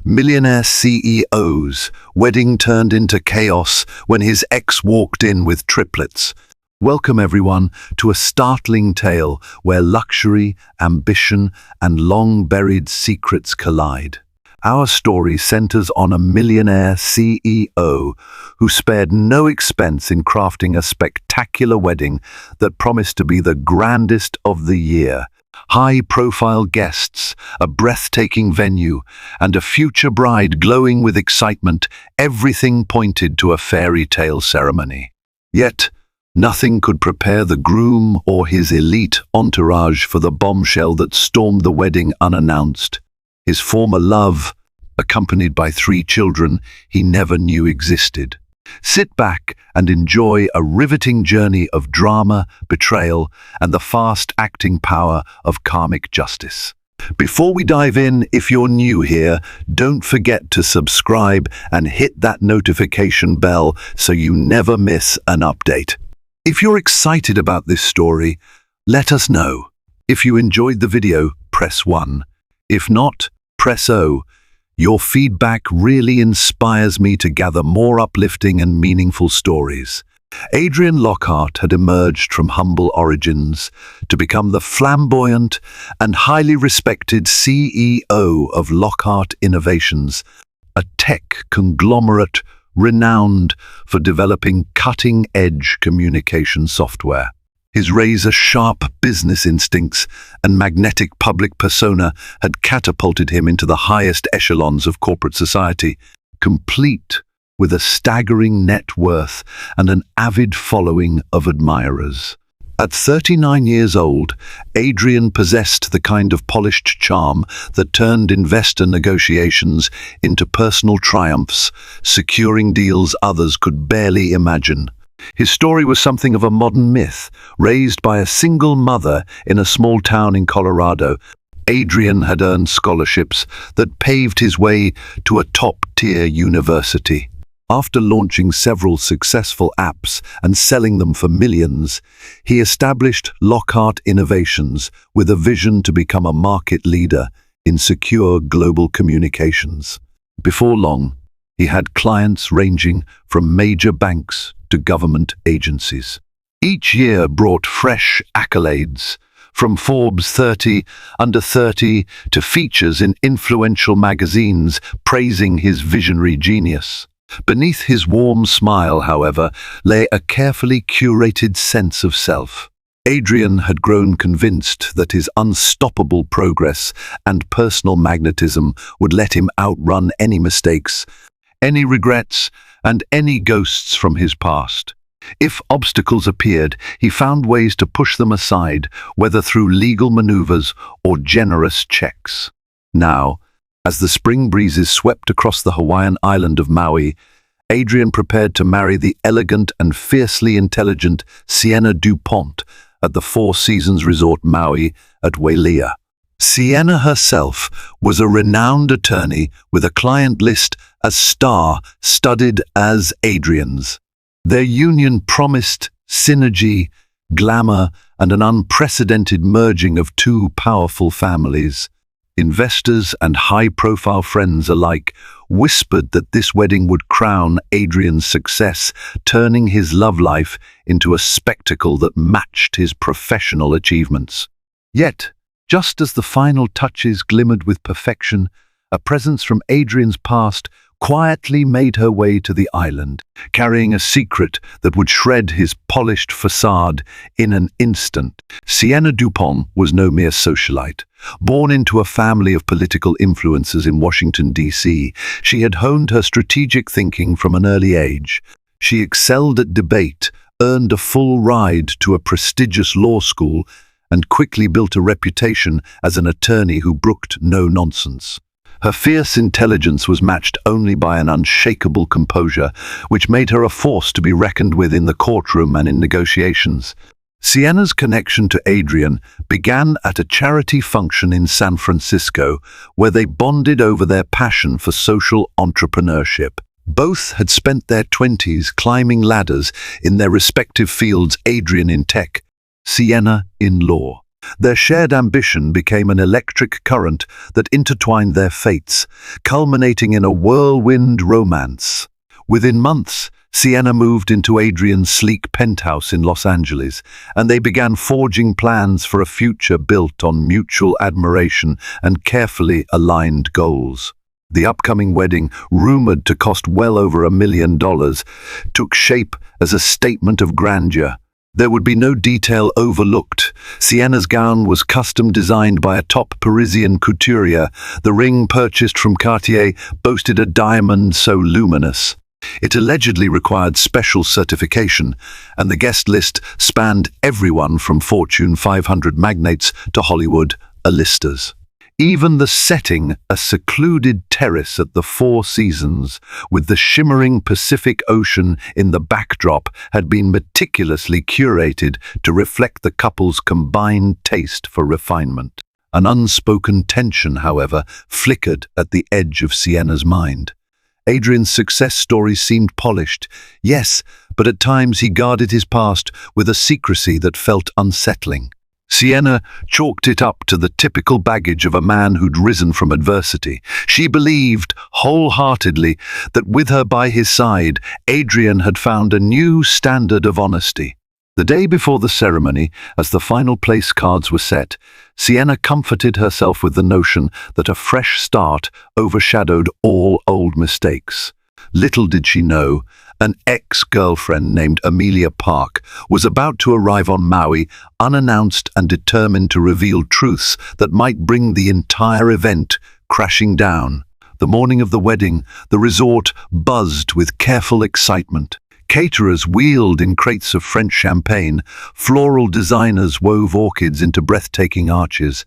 Millionaire CEO's wedding turned into chaos when his ex walked in with triplets. Welcome everyone to a startling tale where luxury, ambition, and long-buried secrets collide. Our story centers on a millionaire CEO who spared no expense in crafting a spectacular wedding that promised to be the grandest of the year. High-profile guests, a breathtaking venue, and a future bride glowing with excitement, everything pointed to a fairy tale ceremony. Yet, nothing could prepare the groom or his elite entourage for the bombshell that stormed the wedding unannounced. His former love, accompanied by 3 children he never knew existed. Sit back and enjoy a riveting journey of drama, betrayal, and the fast-acting power of karmic justice. Before we dive in, if you're new here, don't forget to subscribe and hit that notification bell so you never miss an update. If you're excited about this story, let us know. If you enjoyed the video, press 1. If not, press O. Your feedback really inspires me to gather more uplifting and meaningful stories. Adrian Lockhart had emerged from humble origins to become the flamboyant and highly respected CEO of Lockhart Innovations, a tech conglomerate renowned for developing cutting-edge communication software. His razor-sharp business instincts and magnetic public persona had catapulted him into the highest echelons of corporate society, complete with a staggering net worth and an avid following of admirers. At 39 years old, Adrian possessed the kind of polished charm that turned investor negotiations into personal triumphs, securing deals others could barely imagine. His story was something of a modern myth. Raised by a single mother in a small town in Colorado, Adrian had earned scholarships that paved his way to a top-tier university. After launching several successful apps and selling them for millions, he established Lockhart Innovations with a vision to become a market leader in secure global communications. Before long, he had clients ranging from major banks to government agencies. Each year brought fresh accolades, from Forbes 30 Under 30 to features in influential magazines praising his visionary genius. Beneath his warm smile, however, lay a carefully curated sense of self. Adrian had grown convinced that his unstoppable progress and personal magnetism would let him outrun any mistakes, any regrets, and any ghosts from his past. If obstacles appeared, he found ways to push them aside, whether through legal maneuvers or generous checks. Now, as the spring breezes swept across the Hawaiian island of Maui, Adrian prepared to marry the elegant and fiercely intelligent Sienna DuPont at the Four Seasons Resort Maui at Wailea. Sienna herself was a renowned attorney with a client list as star-studded as Adrian's. Their union promised synergy, glamour, and an unprecedented merging of 2 powerful families. Investors and high-profile friends alike whispered that this wedding would crown Adrian's success, turning his love life into a spectacle that matched his professional achievements. Yet, just as the final touches glimmered with perfection, a presence from Adrian's past quietly made her way to the island, carrying a secret that would shred his polished facade in an instant. Sienna DuPont was no mere socialite. Born into a family of political influencers in Washington, D.C., she had honed her strategic thinking from an early age. She excelled at debate, earned a full ride to a prestigious law school, and quickly built a reputation as an attorney who brooked no nonsense. Her fierce intelligence was matched only by an unshakable composure, which made her a force to be reckoned with in the courtroom and in negotiations. Sienna's connection to Adrian began at a charity function in San Francisco, where they bonded over their passion for social entrepreneurship. Both had spent their 20s climbing ladders in their respective fields, Adrian in tech, Sienna in law. Their shared ambition became an electric current that intertwined their fates, culminating in a whirlwind romance. Within months, Sienna moved into Adrian's sleek penthouse in Los Angeles, and they began forging plans for a future built on mutual admiration and carefully aligned goals. The upcoming wedding, rumored to cost well over $1 million, took shape as a statement of grandeur. There would be no detail overlooked. Sienna's gown was custom designed by a top Parisian couturier. The ring purchased from Cartier boasted a diamond so luminous it allegedly required special certification, and the guest list spanned everyone from Fortune 500 magnates to Hollywood A-listers. Even the setting, a secluded terrace at the Four Seasons, with the shimmering Pacific Ocean in the backdrop, had been meticulously curated to reflect the couple's combined taste for refinement. An unspoken tension, however, flickered at the edge of Sienna's mind. Adrian's success story seemed polished, yes, but at times he guarded his past with a secrecy that felt unsettling. Sienna chalked it up to the typical baggage of a man who'd risen from adversity. She believed, wholeheartedly, that with her by his side, Adrian had found a new standard of honesty. The day before the ceremony, as the final place cards were set, Sienna comforted herself with the notion that a fresh start overshadowed all old mistakes. Little did she know, an ex-girlfriend named Amelia Park was about to arrive on Maui, unannounced and determined to reveal truths that might bring the entire event crashing down. The morning of the wedding, the resort buzzed with careful excitement. Caterers wheeled in crates of French champagne, floral designers wove orchids into breathtaking arches,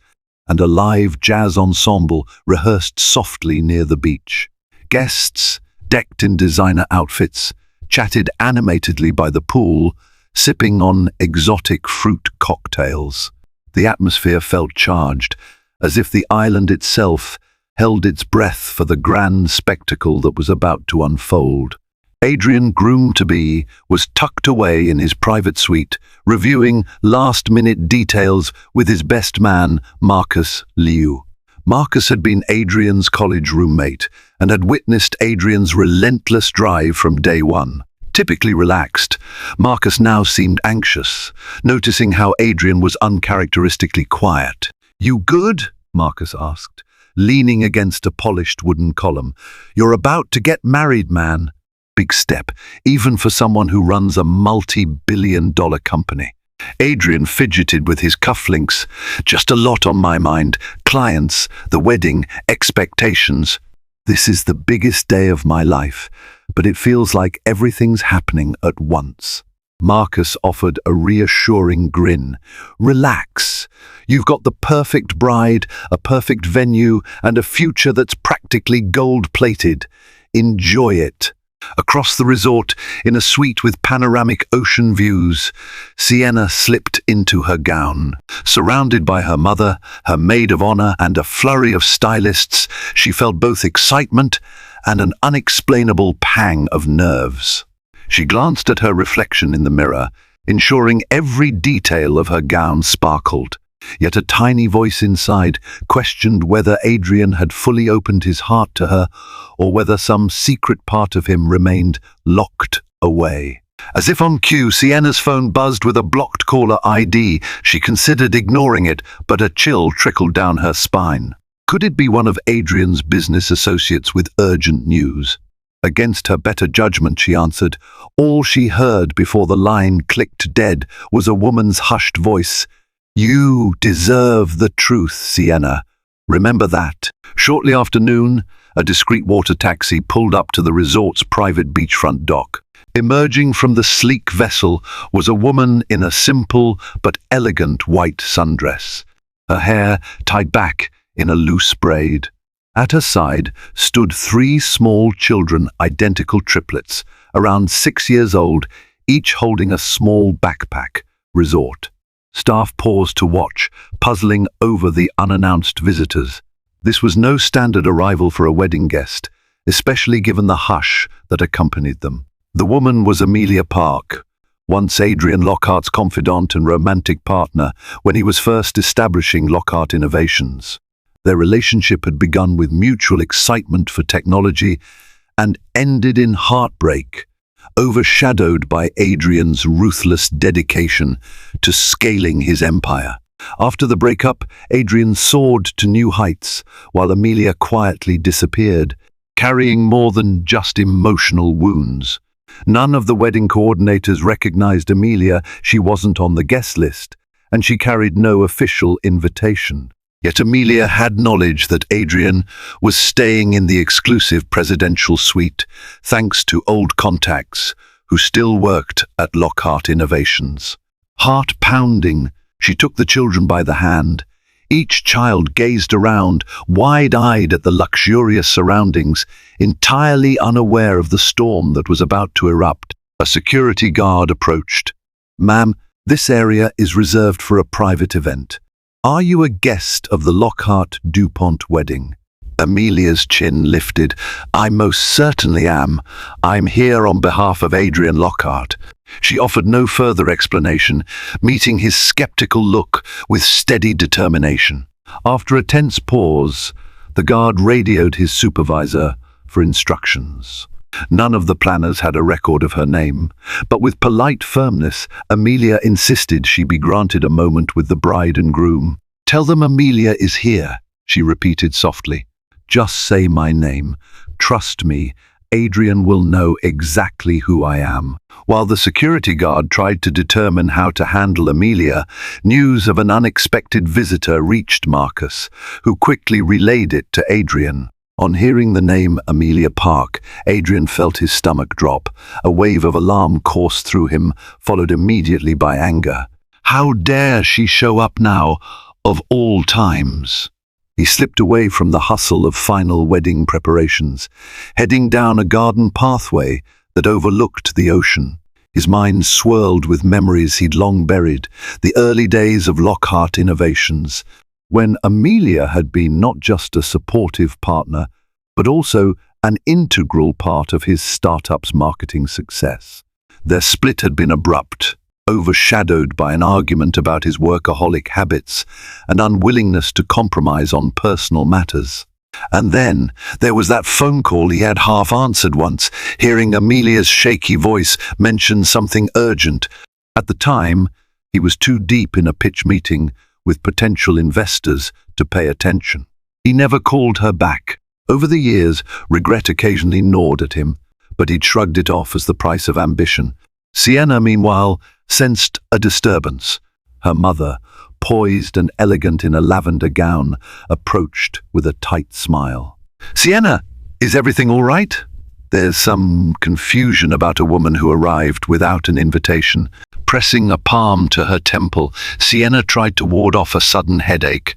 and a live jazz ensemble rehearsed softly near the beach. Guests, decked in designer outfits, chatted animatedly by the pool, sipping on exotic fruit cocktails. The atmosphere felt charged, as if the island itself held its breath for the grand spectacle that was about to unfold. Adrian, groom-to-be, was tucked away in his private suite, reviewing last-minute details with his best man, Marcus Liu. Marcus had been Adrian's college roommate and had witnessed Adrian's relentless drive from day one. Typically relaxed, Marcus now seemed anxious, noticing how Adrian was uncharacteristically quiet. "You good?" Marcus asked, leaning against a polished wooden column. "You're about to get married, man." Big step, even for someone who runs a multi-billion-dollar company. Adrian fidgeted with his cufflinks. "Just a lot on my mind. Clients, the wedding, expectations. This is the biggest day of my life, but it feels like everything's happening at once." Marcus offered a reassuring grin. "Relax. You've got the perfect bride, a perfect venue, and a future that's practically gold-plated. Enjoy it." Across the resort, in a suite with panoramic ocean views, Sienna slipped into her gown. Surrounded by her mother, her maid of honor, and a flurry of stylists, she felt both excitement and an unexplainable pang of nerves. She glanced at her reflection in the mirror, ensuring every detail of her gown sparkled. Yet a tiny voice inside questioned whether Adrian had fully opened his heart to her, or whether some secret part of him remained locked away. As if on cue, Sienna's phone buzzed with a blocked caller ID. She considered ignoring it, but a chill trickled down her spine. Could it be one of Adrian's business associates with urgent news? Against her better judgment, she answered. All she heard before the line clicked dead was a woman's hushed voice. "You deserve the truth, Sienna. Remember that." Shortly after noon, a discreet water taxi pulled up to the resort's private beachfront dock. Emerging from the sleek vessel was a woman in a simple but elegant white sundress, her hair tied back in a loose braid. At her side stood 3 small children, identical triplets, around 6 years old, each holding a small backpack. Resort. Staff paused to watch, puzzling over the unannounced visitors. This was no standard arrival for a wedding guest, especially given the hush that accompanied them. The woman was Amelia Park, once Adrian Lockhart's confidant and romantic partner when he was first establishing Lockhart Innovations. Their relationship had begun with mutual excitement for technology and ended in heartbreak, overshadowed by Adrian's ruthless dedication to scaling his empire. After the breakup, Adrian soared to new heights, while Amelia quietly disappeared, carrying more than just emotional wounds. None of the wedding coordinators recognized Amelia. She wasn't on the guest list, and she carried no official invitation. Yet Amelia had knowledge that Adrian was staying in the exclusive presidential suite, thanks to old contacts who still worked at Lockhart Innovations. Heart-pounding, she took the children by the hand. Each child gazed around, wide-eyed at the luxurious surroundings, entirely unaware of the storm that was about to erupt. A security guard approached. "Ma'am, this area is reserved for a private event. Are you a guest of the Lockhart DuPont wedding?" Amelia's chin lifted. "I most certainly am. I'm here on behalf of Adrian Lockhart." She offered no further explanation, meeting his skeptical look with steady determination. After a tense pause, the guard radioed his supervisor for instructions. None of the planners had a record of her name, but with polite firmness, Amelia insisted she be granted a moment with the bride and groom. "Tell them Amelia is here," she repeated softly. "Just say my name. Trust me, Adrian will know exactly who I am." While the security guard tried to determine how to handle Amelia, news of an unexpected visitor reached Marcus, who quickly relayed it to Adrian. On hearing the name Amelia Park, Adrian felt his stomach drop. A wave of alarm coursed through him, followed immediately by anger. How dare she show up now, of all times? He slipped away from the hustle of final wedding preparations, heading down a garden pathway that overlooked the ocean. His mind swirled with memories he'd long buried, the early days of Lockhart Innovations, when Amelia had been not just a supportive partner, but also an integral part of his startup's marketing success. Their split had been abrupt, overshadowed by an argument about his workaholic habits and unwillingness to compromise on personal matters. And then there was that phone call he had half answered once, hearing Amelia's shaky voice mention something urgent. At the time, he was too deep in a pitch meeting with potential investors to pay attention. He never called her back. Over the years, regret occasionally gnawed at him, but he'd shrugged it off as the price of ambition. Sienna, meanwhile, sensed a disturbance. Her mother, poised and elegant in a lavender gown, approached with a tight smile. "Sienna, is everything all right?" There's some confusion about a woman who arrived without an invitation. Pressing a palm to her temple, Sienna tried to ward off a sudden headache.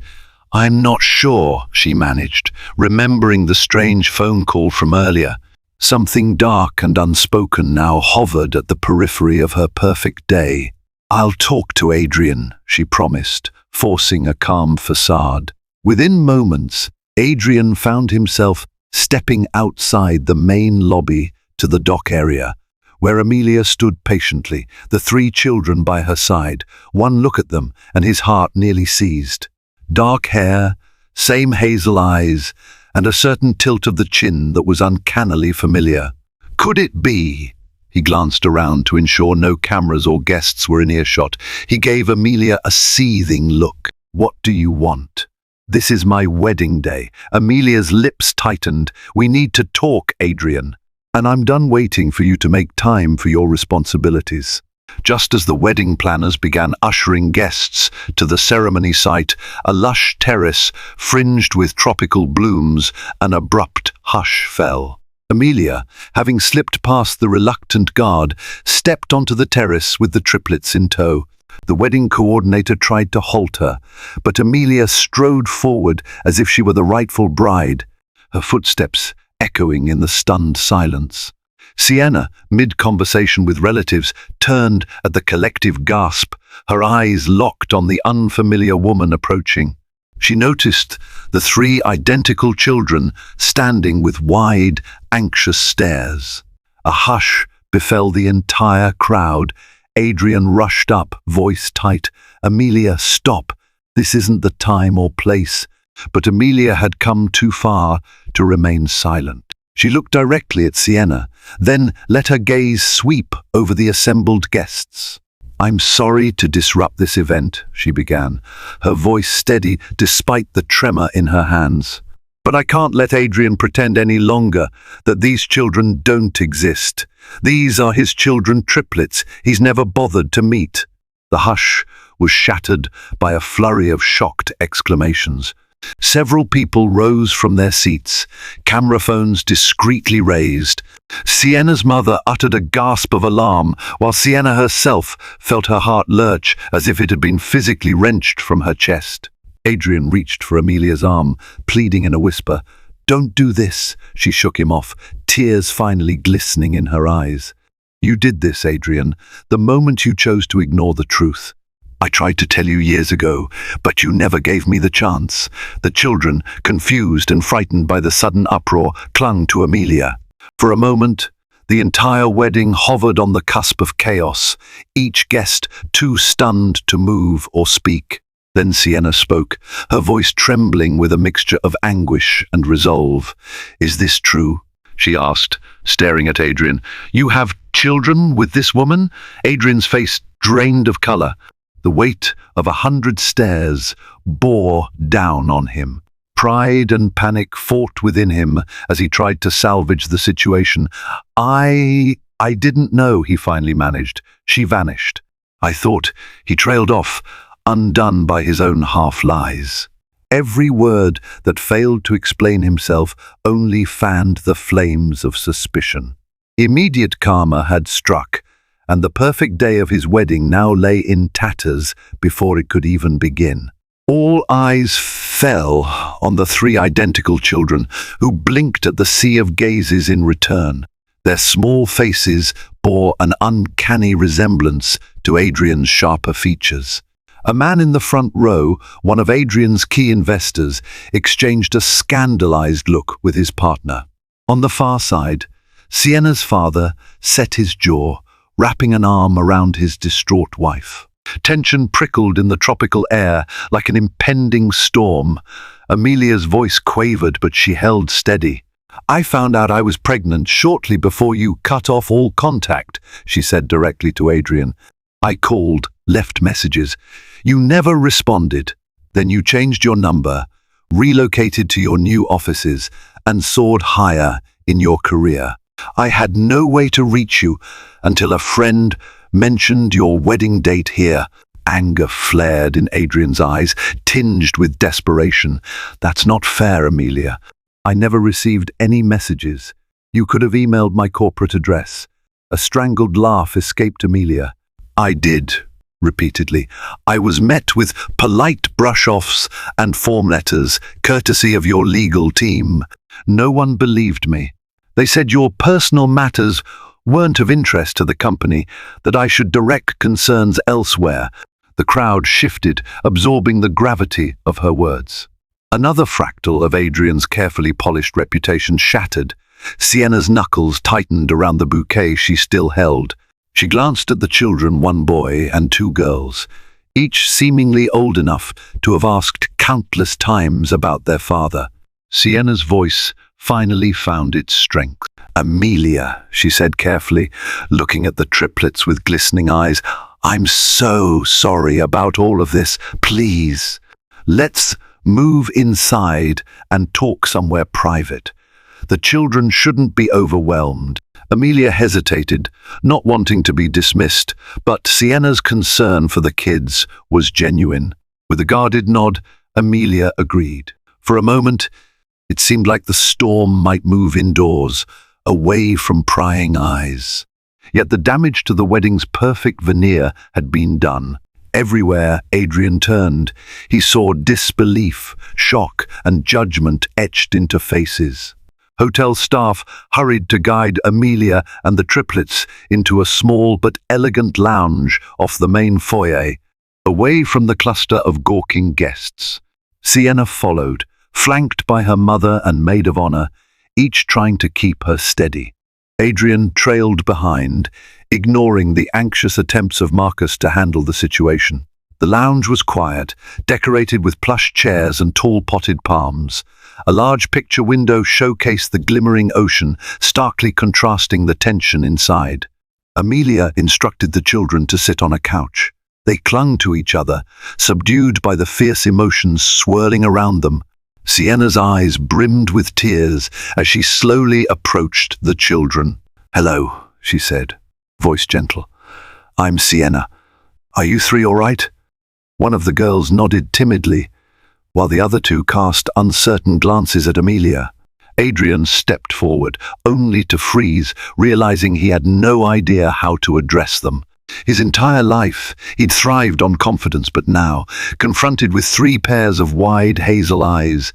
"I'm not sure," she managed, remembering the strange phone call from earlier. Something dark and unspoken now hovered at the periphery of her perfect day. "I'll talk to Adrian," she promised, forcing a calm facade. Within moments, Adrian found himself stepping outside the main lobby to the dock area, where Amelia stood patiently, the 3 children by her side. One look at them, and his heart nearly seized. Dark hair, same hazel eyes, and a certain tilt of the chin that was uncannily familiar. Could it be? He glanced around to ensure no cameras or guests were in earshot. He gave Amelia a seething look. "What do you want?" "This is my wedding day." Amelia's lips tightened. "We need to talk, Adrian. And I'm done waiting for you to make time for your responsibilities." Just as the wedding planners began ushering guests to the ceremony site, a lush terrace fringed with tropical blooms, an abrupt hush fell. Amelia, having slipped past the reluctant guard, stepped onto the terrace with the triplets in tow. The wedding coordinator tried to halt her, but Amelia strode forward as if she were the rightful bride, her footsteps echoing in the stunned silence. Sienna, mid-conversation with relatives, turned at the collective gasp, her eyes locked on the unfamiliar woman approaching. She noticed the 3 identical children standing with wide, anxious stares. A hush befell the entire crowd, Adrian rushed up, voice tight. "Amelia, stop. This isn't the time or place." But Amelia had come too far to remain silent. She looked directly at Sienna, then let her gaze sweep over the assembled guests. "I'm sorry to disrupt this event," she began, her voice steady despite the tremor in her hands. "But I can't let Adrian pretend any longer that these children don't exist. These are his children, triplets, he's never bothered to meet." The hush was shattered by a flurry of shocked exclamations. Several people rose from their seats, camera phones discreetly raised. Sienna's mother uttered a gasp of alarm, while Sienna herself felt her heart lurch as if it had been physically wrenched from her chest. Adrian reached for Amelia's arm, pleading in a whisper. "Don't do this," she shook him off, tears finally glistening in her eyes. "You did this, Adrian, the moment you chose to ignore the truth. I tried to tell you years ago, but you never gave me the chance." The children, confused and frightened by the sudden uproar, clung to Amelia. For a moment, the entire wedding hovered on the cusp of chaos, each guest too stunned to move or speak. Then Sienna spoke, her voice trembling with a mixture of anguish and resolve. "Is this true?" she asked, staring at Adrian. "You have children with this woman?" Adrian's face drained of color. The weight of 100 stares bore down on him. Pride and panic fought within him as he tried to salvage the situation. I didn't know," he finally managed. "She vanished. I thought," he trailed off, undone by his own half-lies. Every word that failed to explain himself only fanned the flames of suspicion. Immediate karma had struck, and the perfect day of his wedding now lay in tatters before it could even begin. All eyes fell on the 3 identical children, who blinked at the sea of gazes in return. Their small faces bore an uncanny resemblance to Adrian's sharper features. A man in the front row, one of Adrian's key investors, exchanged a scandalized look with his partner. On the far side, Sienna's father set his jaw, wrapping an arm around his distraught wife. Tension prickled in the tropical air like an impending storm. Amelia's voice quavered, but she held steady. "I found out I was pregnant shortly before you cut off all contact," she said directly to Adrian. "I called, left messages. You never responded. Then you changed your number, relocated to your new offices, and soared higher in your career. I had no way to reach you until a friend mentioned your wedding date here." Anger flared in Adrian's eyes, tinged with desperation. "That's not fair, Amelia. I never received any messages. You could have emailed my corporate address." A strangled laugh escaped Amelia. "I did," repeatedly. "I was met with polite brush-offs and form letters, courtesy of your legal team. No one believed me. They said your personal matters weren't of interest to the company, that I should direct concerns elsewhere." The crowd shifted, absorbing the gravity of her words. Another fractal of Adrian's carefully polished reputation shattered. Sienna's knuckles tightened around the bouquet she still held. She glanced at the children, 1 boy and 2 girls, each seemingly old enough to have asked countless times about their father. Sienna's voice finally found its strength. "Amelia," she said carefully, looking at the triplets with glistening eyes, "I'm so sorry about all of this. Please, let's move inside and talk somewhere private. The children shouldn't be overwhelmed." Amelia hesitated, not wanting to be dismissed, but Sienna's concern for the kids was genuine. With a guarded nod, Amelia agreed. For a moment, it seemed like the storm might move indoors, away from prying eyes. Yet the damage to the wedding's perfect veneer had been done. Everywhere Adrian turned, he saw disbelief, shock, and judgment etched into faces. Hotel staff hurried to guide Amelia and the triplets into a small but elegant lounge off the main foyer, away from the cluster of gawking guests. Sienna followed, flanked by her mother and maid of honor, each trying to keep her steady. Adrian trailed behind, ignoring the anxious attempts of Marcus to handle the situation. The lounge was quiet, decorated with plush chairs and tall potted palms. A large picture window showcased the glimmering ocean, starkly contrasting the tension inside. Amelia instructed the children to sit on a couch. They clung to each other, subdued by the fierce emotions swirling around them. Sienna's eyes brimmed with tears as she slowly approached the children. "Hello," she said, voice gentle. "I'm Sienna. Are you three all right?" One of the girls nodded timidly, while the other two cast uncertain glances at Amelia. Adrian stepped forward, only to freeze, realizing he had no idea how to address them. His entire life, he'd thrived on confidence, but now, confronted with three pairs of wide hazel eyes,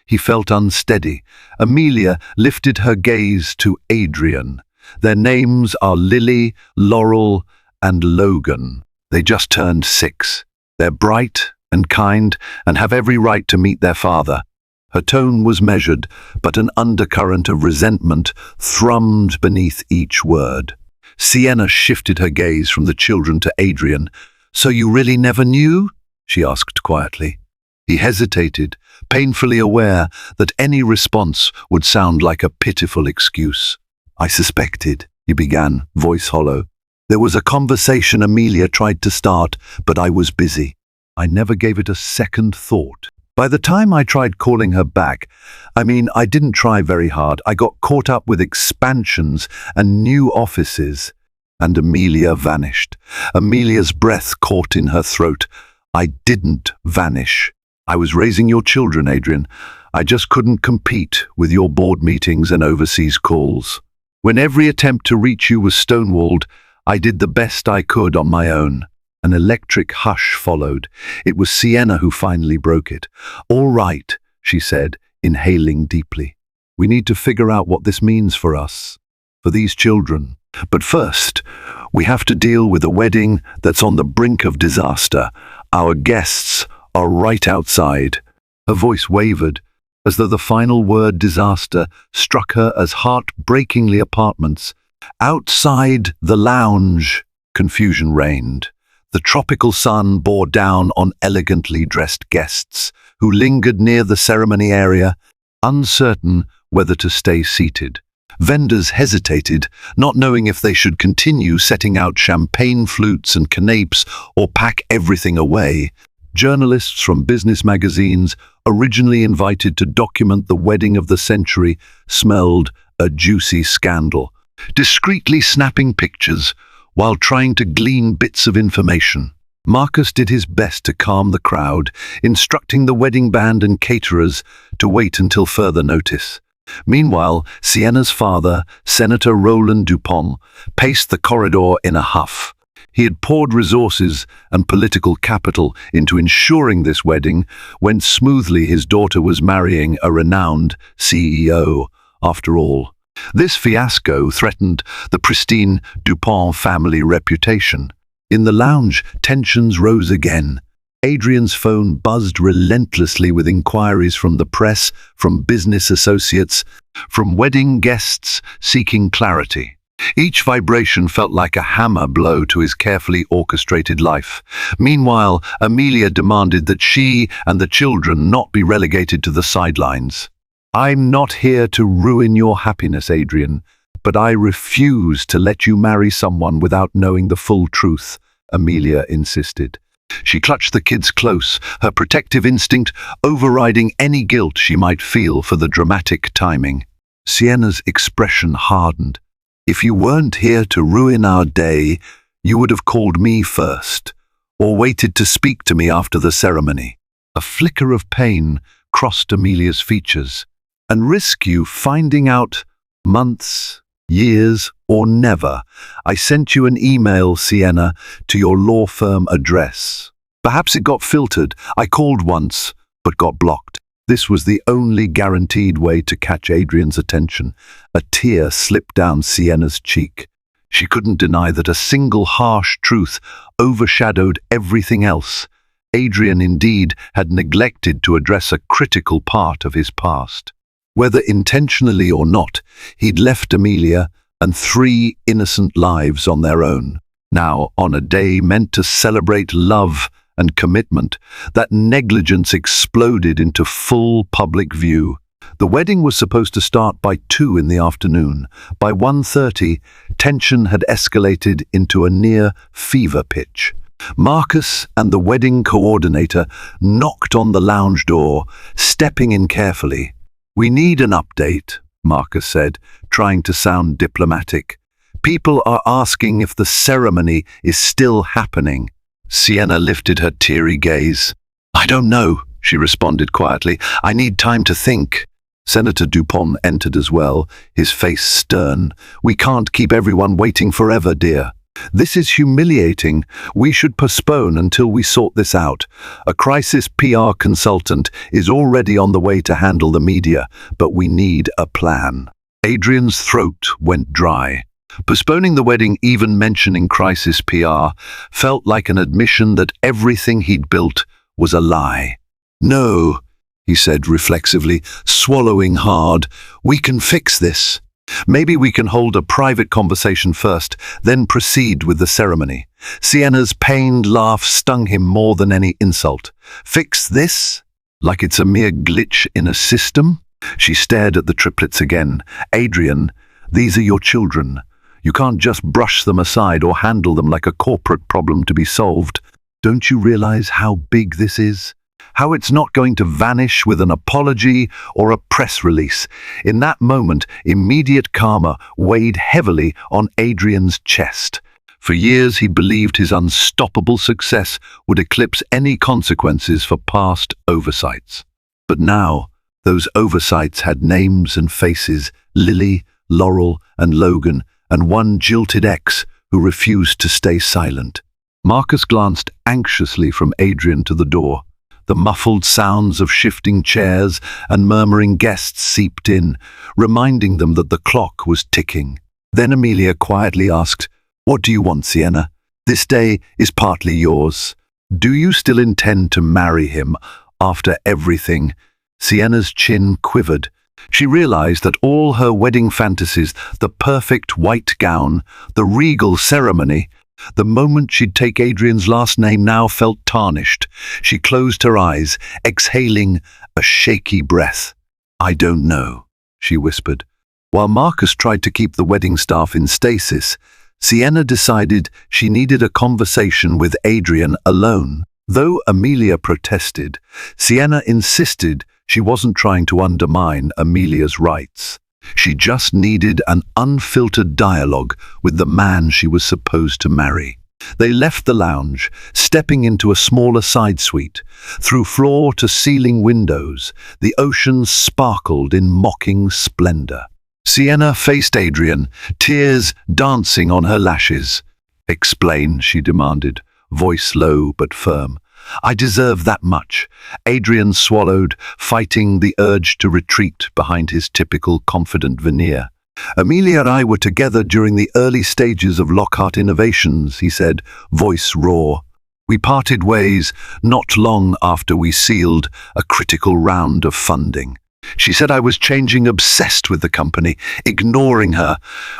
he felt unsteady. Amelia lifted her gaze to Adrian. "Their names are Lily, Laurel, and Logan. They just turned 6. They're bright and kind and have every right to meet their father." Her tone was measured, but an undercurrent of resentment thrummed beneath each word. Sienna shifted her gaze from the children to Adrian. "So you really never knew?" she asked quietly. He hesitated, painfully aware that any response would sound like a pitiful excuse. "I suspected," he began, voice hollow. "There was a conversation Amelia tried to start, but I was busy. I never gave it a second thought. By the time I tried calling her back, I didn't try very hard. I got caught up with expansions and new offices." And Amelia vanished. Amelia's breath caught in her throat. "I didn't vanish. I was raising your children, Adrian. I just couldn't compete with your board meetings and overseas calls. When every attempt to reach you was stonewalled, I did the best I could on my own." An electric hush followed. It was Sienna who finally broke it. "All right," she said, inhaling deeply. "We need to figure out what this means for us, for these children. But first, we have to deal with a wedding that's on the brink of disaster. Our guests are right outside." Her voice wavered, as though the final word disaster struck her as heartbreakingly apartments. Outside the lounge, confusion reigned. The tropical sun bore down on elegantly dressed guests who lingered near the ceremony area, uncertain whether to stay seated. Vendors hesitated, not knowing if they should continue setting out champagne flutes and canapes or pack everything away. Journalists from business magazines, originally invited to document the wedding of the century, smelled a juicy scandal, discreetly snapping pictures while trying to glean bits of information. Marcus did his best to calm the crowd, instructing the wedding band and caterers to wait until further notice. Meanwhile, Sienna's father, Senator Roland DuPont, paced the corridor in a huff. He had poured resources and political capital into ensuring this wedding went smoothly. His daughter was marrying a renowned CEO, after all. This fiasco threatened the pristine DuPont family reputation. In the lounge, tensions rose again. Adrian's phone buzzed relentlessly with inquiries from the press, from business associates, from wedding guests seeking clarity. Each vibration felt like a hammer blow to his carefully orchestrated life. Meanwhile, Amelia demanded that she and the children not be relegated to the sidelines. "I'm not here to ruin your happiness, Adrian, but I refuse to let you marry someone without knowing the full truth," Amelia insisted. She clutched the kids close, her protective instinct overriding any guilt she might feel for the dramatic timing. Sienna's expression hardened. "If you weren't here to ruin our day, you would have called me first, or waited to speak to me after the ceremony." A flicker of pain crossed Amelia's features. "And risk you finding out months, years, or never. I sent you an email, Sienna, to your law firm address. Perhaps it got filtered. I called once, but got blocked." This was the only guaranteed way to catch Adrian's attention. A tear slipped down Sienna's cheek. She couldn't deny that a single harsh truth overshadowed everything else. Adrian indeed had neglected to address a critical part of his past. Whether intentionally or not, he'd left Amelia, and 3 innocent lives on their own. Now, on a day meant to celebrate love and commitment, that negligence exploded into full public view. The wedding was supposed to start by 2 in the afternoon. By 1:30, tension had escalated into a near fever pitch. Marcus and the wedding coordinator knocked on the lounge door, stepping in carefully. "We need an update," Marcus said, trying to sound diplomatic. "People are asking if the ceremony is still happening." Sienna lifted her teary gaze. "I don't know," she responded quietly. "I need time to think." Senator DuPont entered as well, his face stern. "We can't keep everyone waiting forever, dear. This is humiliating. We should postpone until we sort this out. A crisis PR consultant is already on the way to handle the media, but we need a plan." Adrian's throat went dry. Postponing the wedding, even mentioning crisis PR, felt like an admission that everything he'd built was a lie. "No," he said reflexively, swallowing hard. "We can fix this. Maybe we can hold a private conversation first, then proceed with the ceremony." Sienna's pained laugh stung him more than any insult. "Fix this? Like it's a mere glitch in a system?" She stared at the triplets again. "Adrian, these are your children. You can't just brush them aside or handle them like a corporate problem to be solved. Don't you realize how big this is? How it's not going to vanish with an apology or a press release?" In that moment, immediate karma weighed heavily on Adrian's chest. For years, he believed his unstoppable success would eclipse any consequences for past oversights. But now, those oversights had names and faces: Lily, Laurel, and Logan, and one jilted ex who refused to stay silent. Marcus glanced anxiously from Adrian to the door. The muffled sounds of shifting chairs and murmuring guests seeped in, reminding them that the clock was ticking. Then Amelia quietly asked, "What do you want, Sienna? This day is partly yours. Do you still intend to marry him after everything?" Sienna's chin quivered. She realized that all her wedding fantasies, the perfect white gown, the regal ceremony, the moment she'd take Adrian's last name, now felt tarnished. She closed her eyes, exhaling a shaky breath. "I don't know," she whispered. While Marcus tried to keep the wedding staff in stasis, Sienna decided she needed a conversation with Adrian alone. Though Amelia protested, Sienna insisted she wasn't trying to undermine Amelia's rights. She just needed an unfiltered dialogue with the man she was supposed to marry. They left the lounge, stepping into a smaller side suite. Through floor-to-ceiling windows, the ocean sparkled in mocking splendor. Sienna faced Adrian, tears dancing on her lashes. "Explain," she demanded, voice low but firm. "I deserve that much." Adrian swallowed, fighting the urge to retreat behind his typical confident veneer. "Amelia and I were together during the early stages of Lockhart Innovations," he said, voice raw. "We parted ways not long after we sealed a critical round of funding. She said I was changing, obsessed with the company, ignoring her.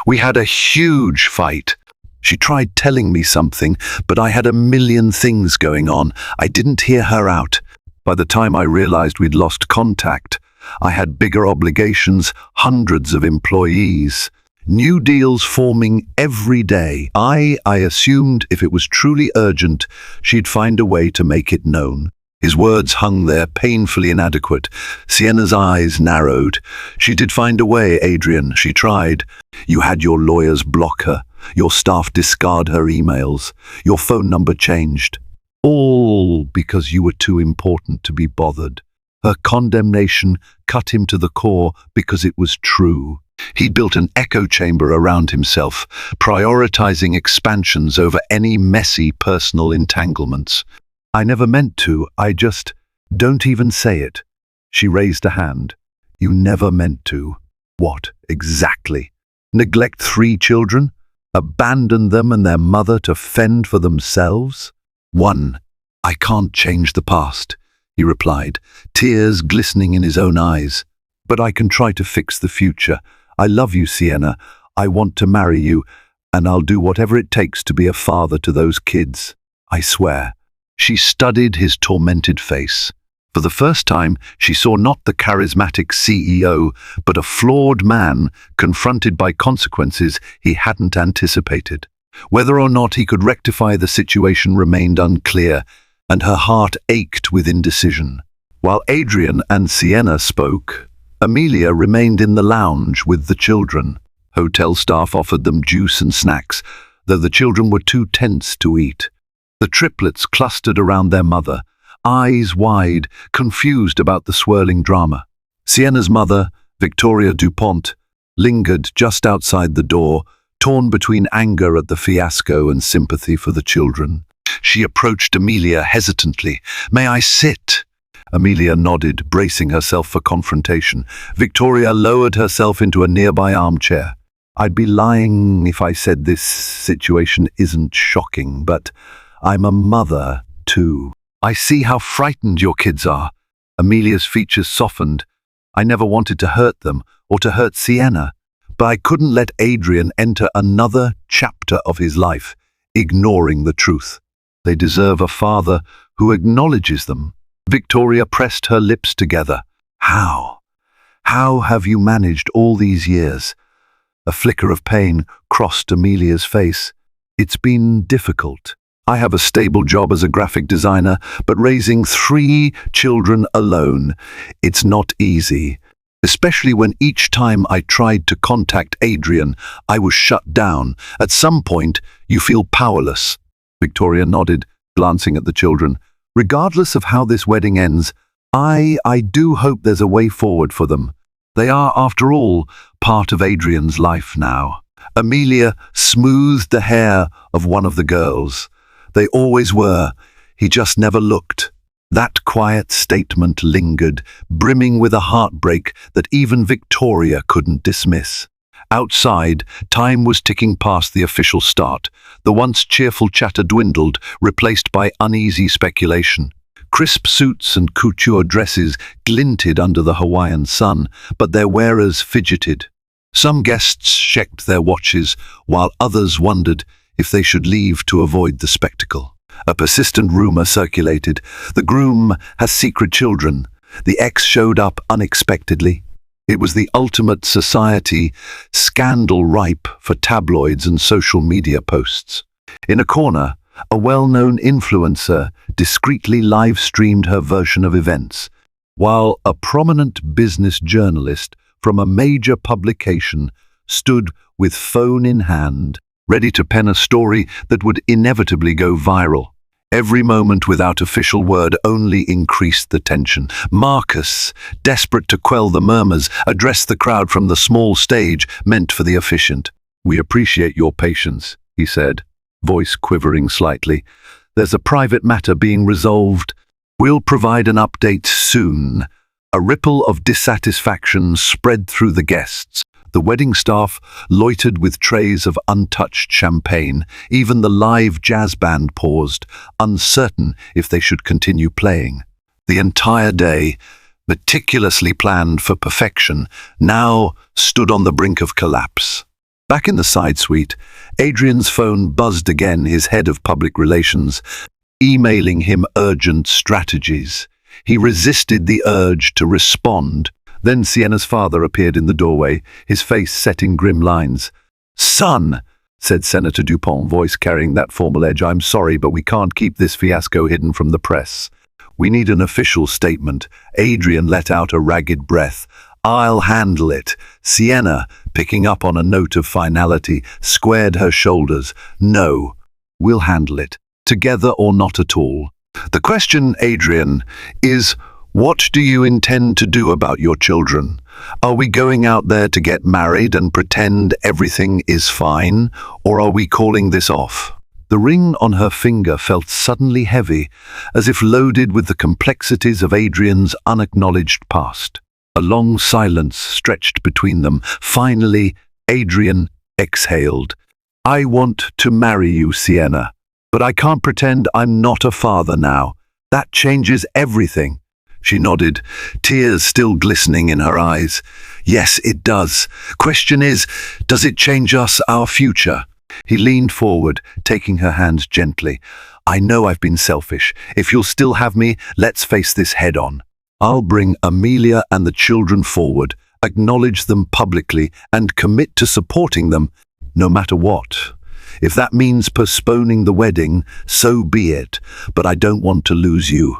We had a huge fight. She tried telling me something, but I had a million things going on. I didn't hear her out. By the time I realized we'd lost contact, I had bigger obligations, hundreds of employees, new deals forming every day. I assumed if it was truly urgent, she'd find a way to make it known." His words hung there, painfully inadequate. Sienna's eyes narrowed. "She did find a way, Adrian. She tried. You had your lawyers block her. Your staff discard her emails. Your phone number changed. All because you were too important to be bothered." Her condemnation cut him to the core because it was true. He'd built an echo chamber around himself, prioritizing expansions over any messy personal entanglements. "I never meant to. Don't even say it." She raised a hand. "You never meant to. What, exactly? Neglect 3 children? Abandon them and their mother to fend for themselves?" "One, I can't change the past," he replied, tears glistening in his own eyes. "But I can try to fix the future. I love you, Sienna. I want to marry you, and I'll do whatever it takes to be a father to those kids. I swear." She studied his tormented face. For the first time, she saw not the charismatic CEO, but a flawed man confronted by consequences he hadn't anticipated. Whether or not he could rectify the situation remained unclear, and her heart ached with indecision. While Adrian and Sienna spoke, Amelia remained in the lounge with the children. Hotel staff offered them juice and snacks, though the children were too tense to eat. The triplets clustered around their mother, eyes wide, confused about the swirling drama. Sienna's mother, Victoria DuPont, lingered just outside the door, torn between anger at the fiasco and sympathy for the children. She approached Amelia hesitantly. "May I sit?" Amelia nodded, bracing herself for confrontation. Victoria lowered herself into a nearby armchair. "I'd be lying if I said this situation isn't shocking, but I'm a mother, too. I see how frightened your kids are." Amelia's features softened. "I never wanted to hurt them or to hurt Sienna, but I couldn't let Adrian enter another chapter of his life, ignoring the truth. They deserve a father who acknowledges them." Victoria pressed her lips together. How? How have you managed all these years?" A flicker of pain crossed Amelia's face. "It's been difficult. I have a stable job as a graphic designer, but raising 3 children alone, it's not easy. Especially when each time I tried to contact Adrian, I was shut down. At some point, you feel powerless." Victoria nodded, glancing at the children. "Regardless of how this wedding ends, I do hope there's a way forward for them. They are, after all, part of Adrian's life now." Amelia smoothed the hair of one of the girls. "They always were. He just never looked." That quiet statement lingered, brimming with a heartbreak that even Victoria couldn't dismiss. Outside, time was ticking past the official start. The once cheerful chatter dwindled, replaced by uneasy speculation. Crisp suits and couture dresses glinted under the Hawaiian sun, but their wearers fidgeted. Some guests checked their watches, while others wondered if they should leave to avoid the spectacle. A persistent rumor circulated. The groom has secret children. The ex showed up unexpectedly. It was the ultimate society scandal ripe for tabloids and social media posts. In a corner, a well-known influencer discreetly live-streamed her version of events, while a prominent business journalist from a major publication stood with phone in hand, ready to pen a story that would inevitably go viral. Every moment without official word only increased the tension. Marcus, desperate to quell the murmurs, addressed the crowd from the small stage meant for the efficient. "We appreciate your patience," he said, voice quivering slightly. "There's a private matter being resolved. We'll provide an update soon." A ripple of dissatisfaction spread through the guests. The wedding staff loitered with trays of untouched champagne. Even the live jazz band paused, uncertain if they should continue playing. The entire day, meticulously planned for perfection, now stood on the brink of collapse. Back in the side suite, Adrian's phone buzzed again, his head of public relations, emailing him urgent strategies. He resisted the urge to respond. Then Sienna's father appeared in the doorway, his face set in grim lines. "Son," said Senator DuPont, voice carrying that formal edge, "I'm sorry, but we can't keep this fiasco hidden from the press. We need an official statement." Adrian let out a ragged breath. "I'll handle it." Sienna, picking up on a note of finality, squared her shoulders. "No, we'll handle it, together or not at all. The question, Adrian, is, what do you intend to do about your children? Are we going out there to get married and pretend everything is fine, or are we calling this off?" The ring on her finger felt suddenly heavy, as if loaded with the complexities of Adrian's unacknowledged past. A long silence stretched between them. Finally, Adrian exhaled. "I want to marry you, Sienna, but I can't pretend I'm not a father now. That changes everything." She nodded, tears still glistening in her eyes. Yes, it does. Question is, does it change us, our future? He leaned forward, taking her hands gently. I know I've been selfish. If you'll still have me, let's face this head on. I'll bring Amelia and the children forward, acknowledge them publicly, and commit to supporting them, no matter what. If that means postponing the wedding, so be it, but I don't want to lose you.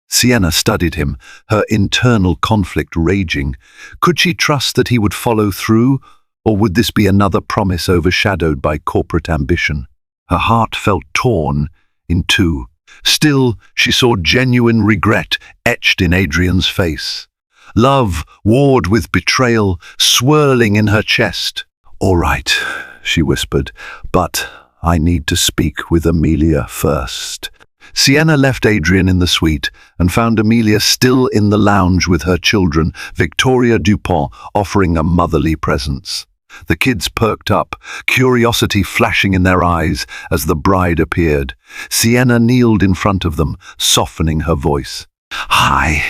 Sienna studied him, her internal conflict raging. Could she trust that he would follow through, or would this be another promise overshadowed by corporate ambition? Her heart felt torn in two. Still, she saw genuine regret etched in Adrian's face. Love warred with betrayal, swirling in her chest. All right, she whispered, but I need to speak with Amelia first. Sienna left Adrian in the suite and found Amelia still in the lounge with her children, Victoria DuPont offering a motherly presence. The kids perked up, curiosity flashing in their eyes as the bride appeared. Sienna kneeled in front of them, softening her voice. Hi,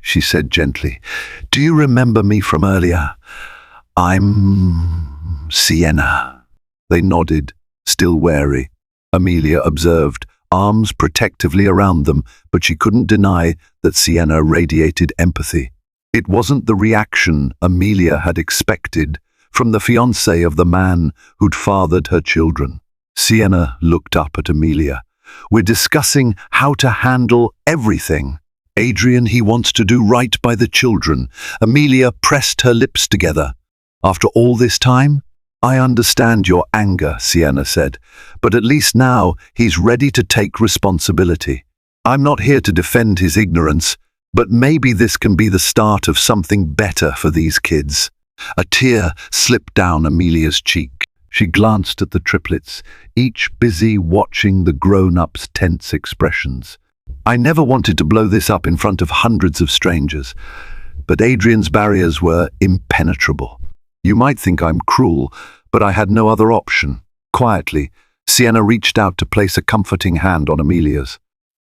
she said gently. Do you remember me from earlier? I'm Sienna. They nodded, still wary. Amelia observed, arms protectively around them, but she couldn't deny that Sienna radiated empathy. It wasn't the reaction Amelia had expected from the fiancé of the man who'd fathered her children. Sienna looked up at Amelia. We're discussing how to handle everything. Adrian, he wants to do right by the children. Amelia pressed her lips together. After all this time? I understand your anger, Sienna said, but at least now he's ready to take responsibility. I'm not here to defend his ignorance, but maybe this can be the start of something better for these kids. A tear slipped down Amelia's cheek. She glanced at the triplets, each busy watching the grown-ups' tense expressions. I never wanted to blow this up in front of hundreds of strangers, but Adrian's barriers were impenetrable. You might think I'm cruel, but I had no other option. Quietly, Sienna reached out to place a comforting hand on Amelia's.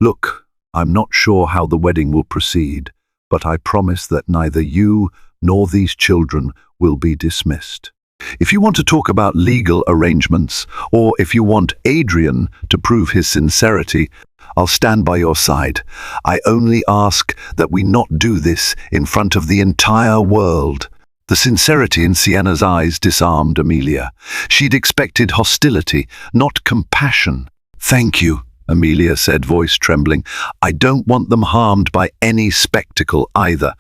Look, I'm not sure how the wedding will proceed, but I promise that neither you nor these children will be dismissed. If you want to talk about legal arrangements, or if you want Adrian to prove his sincerity, I'll stand by your side. I only ask that we not do this in front of the entire world. The sincerity in Sienna's eyes disarmed Amelia. She'd expected hostility, not compassion. Thank you, Amelia said, voice trembling. I don't want them harmed by any spectacle either,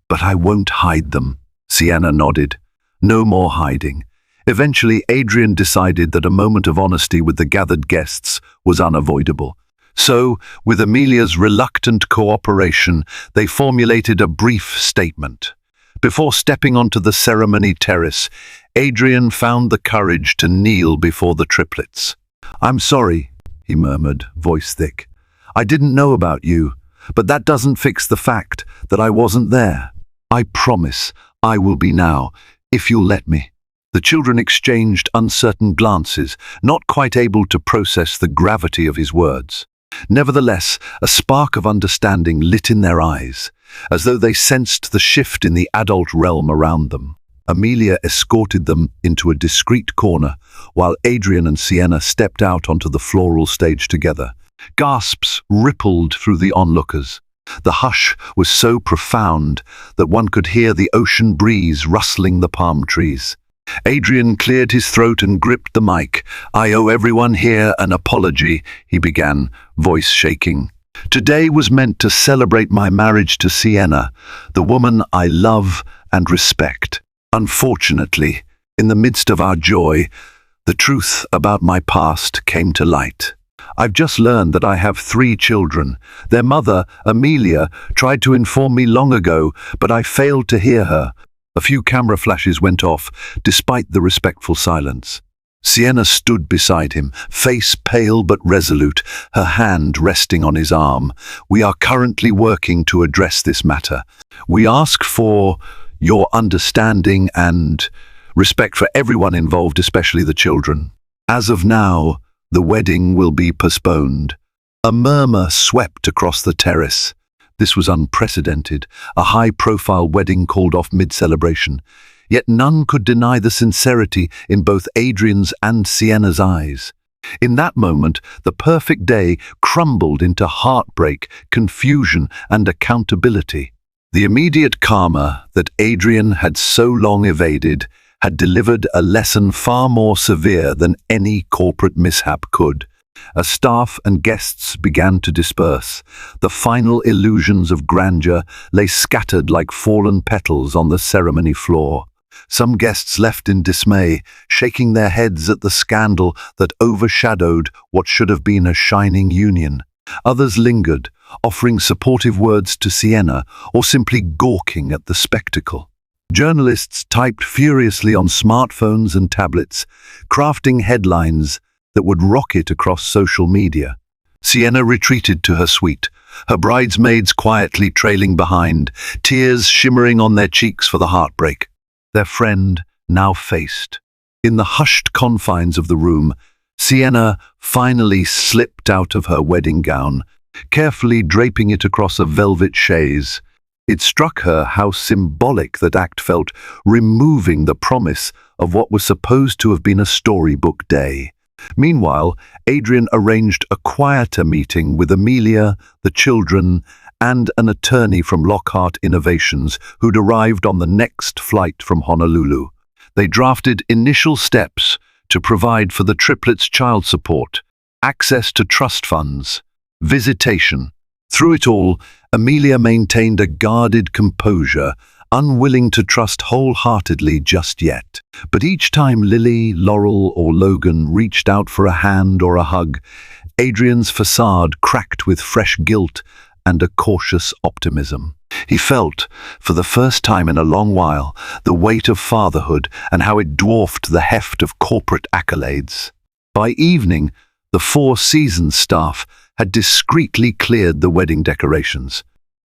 but I won't hide them. Sienna nodded. No more hiding. Eventually, Adrian decided that a moment of honesty with the gathered guests was unavoidable. So, with Amelia's reluctant cooperation, they formulated a brief statement. Before stepping onto the ceremony terrace, Adrian found the courage to kneel before the triplets. I'm sorry, he murmured, voice thick. I didn't know about you, but that doesn't fix the fact that I wasn't there. I promise I will be now, if you'll let me. The children exchanged uncertain glances, not quite able to process the gravity of his words. Nevertheless, a spark of understanding lit in their eyes, as though they sensed the shift in the adult realm around them. Amelia escorted them into a discreet corner, while Adrian and Sienna stepped out onto the floral stage together. Gasps rippled through the onlookers. The hush was so profound that one could hear the ocean breeze rustling the palm trees. Adrian cleared his throat and gripped the mic. I owe everyone here an apology, he began, voice shaking. Today was meant to celebrate my marriage to Sienna, the woman I love and respect. Unfortunately, in the midst of our joy, the truth about my past came to light. I've just learned that I have 3 children. Their mother, Amelia, tried to inform me long ago, but I failed to hear her. A few camera flashes went off, despite the respectful silence. Sienna stood beside him, face pale but resolute, her hand resting on his arm. We are currently working to address this matter. We ask for your understanding and respect for everyone involved, especially the children. As of now, the wedding will be postponed. A murmur swept across the terrace. This was unprecedented, a high-profile wedding called off mid-celebration. Yet none could deny the sincerity in both Adrian's and Sienna's eyes. In that moment, the perfect day crumbled into heartbreak, confusion, and accountability. The immediate karma that Adrian had so long evaded had delivered a lesson far more severe than any corporate mishap could. As staff and guests began to disperse, the final illusions of grandeur lay scattered like fallen petals on the ceremony floor. Some guests left in dismay, shaking their heads at the scandal that overshadowed what should have been a shining union. Others lingered, offering supportive words to Sienna or simply gawking at the spectacle. Journalists typed furiously on smartphones and tablets, crafting headlines that would rocket across social media. Sienna retreated to her suite, her bridesmaids quietly trailing behind, tears shimmering on their cheeks for the heartbreak. Their friend now faced. In the hushed confines of the room, Sienna finally slipped out of her wedding gown, carefully draping it across a velvet chaise. It struck her how symbolic that act felt, removing the promise of what was supposed to have been a storybook day. Meanwhile, Adrian arranged a quieter meeting with Amelia, the children, and an attorney from Lockhart Innovations who'd arrived on the next flight from Honolulu. They drafted initial steps to provide for the triplets' child support, access to trust funds, visitation. Through it all, Amelia maintained a guarded composure, unwilling to trust wholeheartedly just yet. But each time Lily, Laurel, or Logan reached out for a hand or a hug, Adrian's facade cracked with fresh guilt and a cautious optimism. He felt, for the first time in a long while, the weight of fatherhood and how it dwarfed the heft of corporate accolades. By evening, the Four Seasons staff had discreetly cleared the wedding decorations.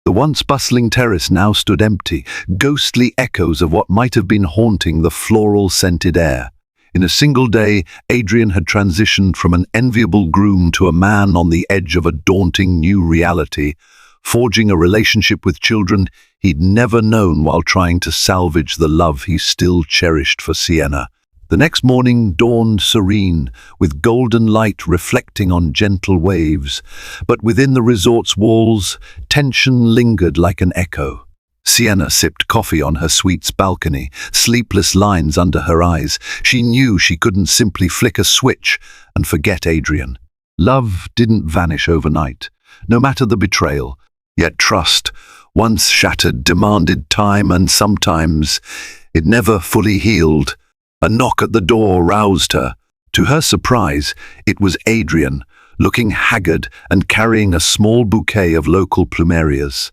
The once bustling terrace now stood empty, ghostly echoes of what might have been haunting the floral-scented air. In a single day, Adrian had transitioned from an enviable groom to a man on the edge of a daunting new reality, forging a relationship with children he'd never known while trying to salvage the love he still cherished for Sienna. The next morning dawned serene, with golden light reflecting on gentle waves, but within the resort's walls, tension lingered like an echo. Sienna sipped coffee on her suite's balcony, sleepless lines under her eyes. She knew she couldn't simply flick a switch and forget Adrian. Love didn't vanish overnight, no matter the betrayal. Yet trust, once shattered, demanded time, and sometimes it never fully healed. A knock at the door roused her. To her surprise, it was Adrian, looking haggard and carrying a small bouquet of local plumerias.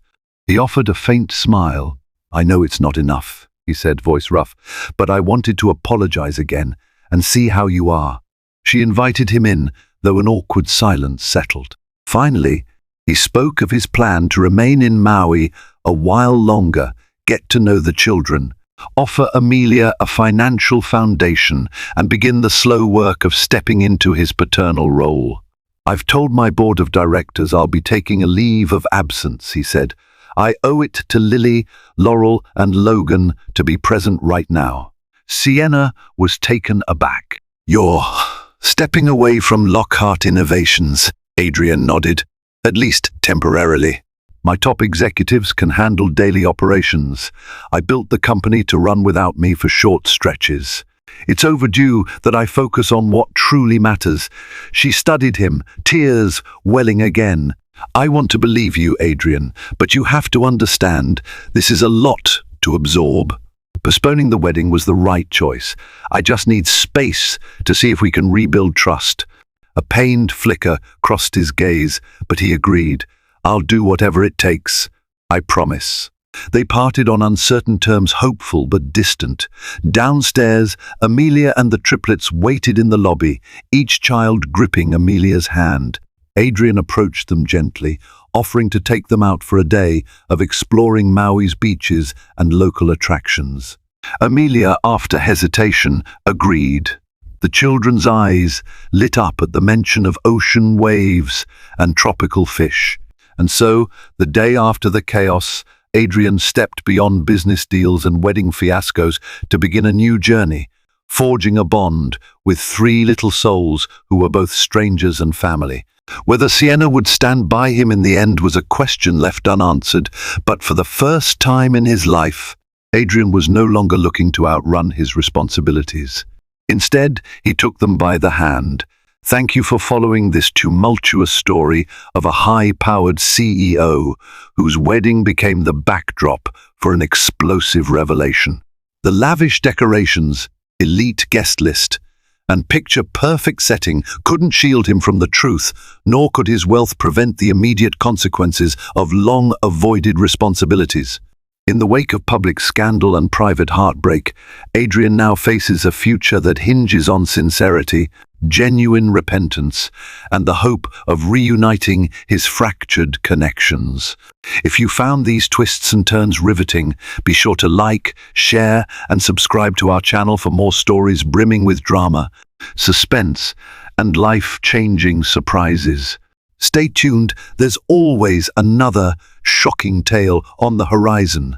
He offered a faint smile. "I know it's not enough," he said, voice rough, "but I wanted to apologize again and see how you are." She invited him in, though an awkward silence settled. Finally, he spoke of his plan to remain in Maui a while longer, get to know the children, offer Amelia a financial foundation, and begin the slow work of stepping into his paternal role. "I've told my board of directors I'll be taking a leave of absence," he said. "I owe it to Lily, Laurel, and Logan to be present right now." Sienna was taken aback. "You're stepping away from Lockhart Innovations," Adrian nodded. "At least temporarily. My top executives can handle daily operations. I built the company to run without me for short stretches. It's overdue that I focus on what truly matters." She studied him, tears welling again. "I want to believe you, Adrian, but you have to understand, this is a lot to absorb. Postponing the wedding was the right choice. I just need space to see if we can rebuild trust." A pained flicker crossed his gaze, but he agreed. "I'll do whatever it takes. I promise." They parted on uncertain terms, hopeful but distant. Downstairs, Amelia and the triplets waited in the lobby, each child gripping Amelia's hand. Adrian approached them gently, offering to take them out for a day of exploring Maui's beaches and local attractions. Amelia, after hesitation, agreed. The children's eyes lit up at the mention of ocean waves and tropical fish. And so, the day after the chaos, Adrian stepped beyond business deals and wedding fiascos to begin a new journey, forging a bond with three little souls who were both strangers and family. Whether Sienna would stand by him in the end was a question left unanswered, but for the first time in his life, Adrian was no longer looking to outrun his responsibilities. Instead, he took them by the hand. Thank you for following this tumultuous story of a high-powered CEO whose wedding became the backdrop for an explosive revelation. The lavish decorations, elite guest list, and picture-perfect setting couldn't shield him from the truth, nor could his wealth prevent the immediate consequences of long-avoided responsibilities. In the wake of public scandal and private heartbreak, Adrian now faces a future that hinges on sincerity, genuine repentance, and the hope of reuniting his fractured connections. If you found these twists and turns riveting, be sure to like, share, and subscribe to our channel for more stories brimming with drama, suspense, and life-changing surprises. Stay tuned, there's always another shocking tale on the horizon.